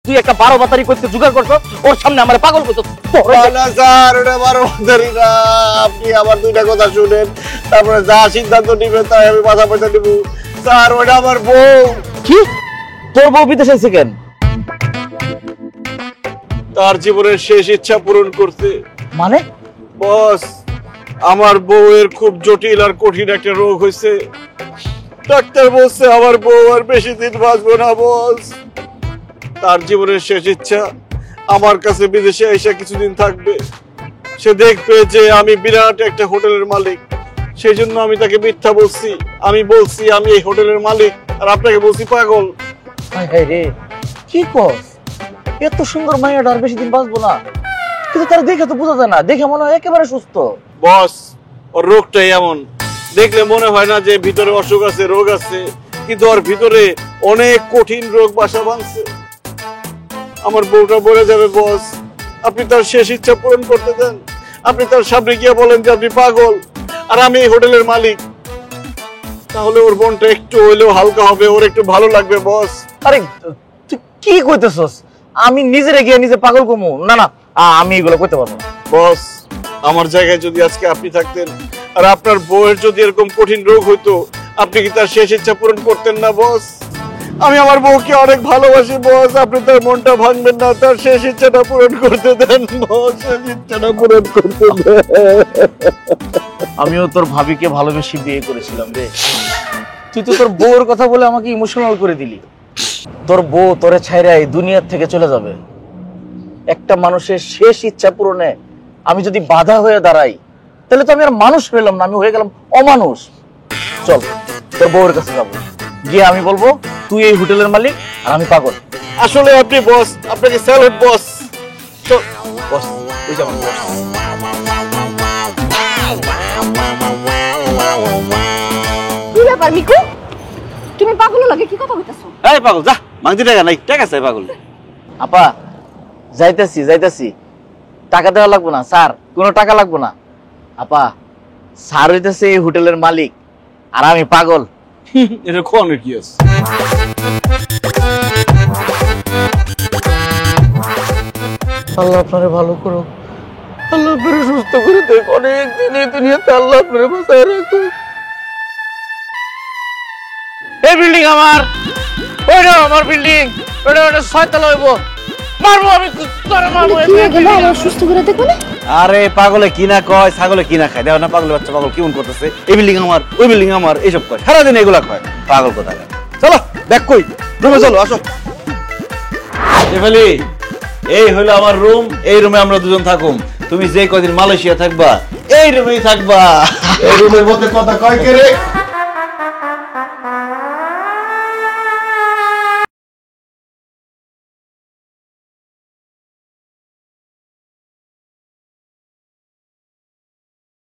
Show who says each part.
Speaker 1: তুই একটা 12 বাতারি করতে জোগাড় করছ, ওর সামনে আমারে পাগল করছ।
Speaker 2: না স্যার, ওটা 12 বাতারি না। আপনি আমার দুইটা কথা শুনেন, তারপরে যা সিদ্ধান্ত নিবেন তাই আমি মাথা পেতে নেব। স্যার, ওটা আমার বউ।
Speaker 1: কি? তোর বউ বিদেশে আছে কেন?
Speaker 2: তার জীবনের শেষ ইচ্ছা পূরণ করতে।
Speaker 1: মানে?
Speaker 2: বস, আমার বউয়ের খুব জটিল আর কঠিন একটা রোগ হয়েছে। ডাক্তার বলছে আমার বউ আর বেশি দিন বাঁচবে না। বস, তার জীবনের শেষ ইচ্ছা আমার কাছে বিদেশে এসে কিছুদিন থাকবে। সে দেখবে যে আমি বিরাট একটা হোটেলের মালিক। সেই জন্য আমি তাকে মিথ্যা বলছি। আমি বলছি আমি এই হোটেলের মালিক, আর আপনাকে বলছি পাগল।
Speaker 1: হায় হায় রে, কি কস? এত সুন্দর মাইয়াটা আর বেশি দিন বাঁচবো না? কিন্তু তার দেখে তো বোঝা যায় না, দেখে মনে হয় একেবারে সুস্থ।
Speaker 2: বস, ওর রোগটাই এমন। দেখলে মনে হয় না যে ভিতরে অসুখ আছে, রোগ আছে, কিন্তু ওর ভিতরে অনেক কঠিন রোগ বাসা বাঁধছে। আমার বউটা বলে যাবে। বস, আপনি তার শেষ ইচ্ছা পূরণ করতে দেন। আপনি তার সামনে গিয়ে বলেন যে আপনি পাগল আর আমি এই হোটেলের মালিক। তাহলে ওর মনটা একটু হইলেও হালকা হবে, ওর একটু ভালো লাগবে। বস,
Speaker 1: আরে তুই কি কইতেছস? আমি নিজেরে গিয়ে নিজে পাগল কমু? না না, আমি এগুলো করতে পারবো না।
Speaker 2: বস, আমার জায়গায় যদি আজকে আপনি থাকতেন আর আপনার বউয়ের যদি এরকম কঠিন রোগ হইতো, আপনি কি তার শেষ ইচ্ছা পূরণ করতেন না? বস, আমি আমার বউকে অনেক ভালোবাসি। বস, আপনি তার মনটা ভাঙবেন না, তার শেষ ইচ্ছাটা পূরণ করতে দেন। বস, শেষ ইচ্ছাটা পূরণ করতে দেন।
Speaker 1: আমিও তোর ভাবিকে ভালোবেসে বিয়ে করেছিলাম রে। তুই তো তোর বউর কথা বলে আমাকে ইমোশনাল করে দিলি। তোর বউ তোরে ছাইরা এই দুনিয়ার থেকে চলে যাবে। একটা মানুষের শেষ ইচ্ছা পূরণে আমি যদি বাধা হয়ে দাঁড়াই, তাহলে তো আমি আর মানুষ হইলাম না, আমি হয়ে গেলাম অমানুষ। চল তোর বউয়ের কাছে যাবো, গিয়ে আমি বলবো তুই এই হোটেলের মালিক আর আমি পাগল।
Speaker 2: আসলে আপনি বস, আপনাকে স্যালুট বস। চল বস, ওই যে আমার বস।
Speaker 3: কি ব্যাপার মিকু, তুমি পাগল লাগে কি কথা কইতাছো?
Speaker 4: এই পাগল যা, মাংতি টাকা নাই, টাকা চাই পাগল।
Speaker 1: আপা যাইতাছি যাইতাছি, টাকা দেওয়া লাগবো না স্যার, কোনো টাকা লাগবো না। আপা স্যার হইতেছে এই হোটেলের মালিক আর আমি পাগল।
Speaker 4: এটা কোনের কি আছে?
Speaker 1: আল্লাহ আপনারে ভালো করো, আল্লাহ আপনারে সুস্থ করে দেখ, অনেক দিন এই দুনিয়াতে আল্লাহ আপনারে বাঁচায় রাখো। এই বিল্ডিং আমার, ওইটা আমার বিল্ডিং, ওইটা ওইটা 6 তলা হইব। মারবো আমি, তোরে মারবো।
Speaker 3: কি হয়ে গেল? আমার সুস্থ করে দেখো না।
Speaker 4: আরে পাগলে কিনা কয়, ছাগলে কিনা খায়। দেখো না পাগলের বাচ্চা পাগল কেমন করতেছে। এই বিল্ডিং আমার, ওই বিল্ডিং আমার, এইসব কয় সারাদিন এগুলা কয়। পাগল কোথায়? চলো ব্যাক কই, রুমে চলো, আসো। ফেলি, এই হলো আমার রুম। এই রুমে আমরা দুজন থাকুম। তুমি যে কদিন মালয়েশিয়া থাকবা এই রুমেই থাকবা।
Speaker 2: এই রুমের মধ্যে কথা কয় কে রে?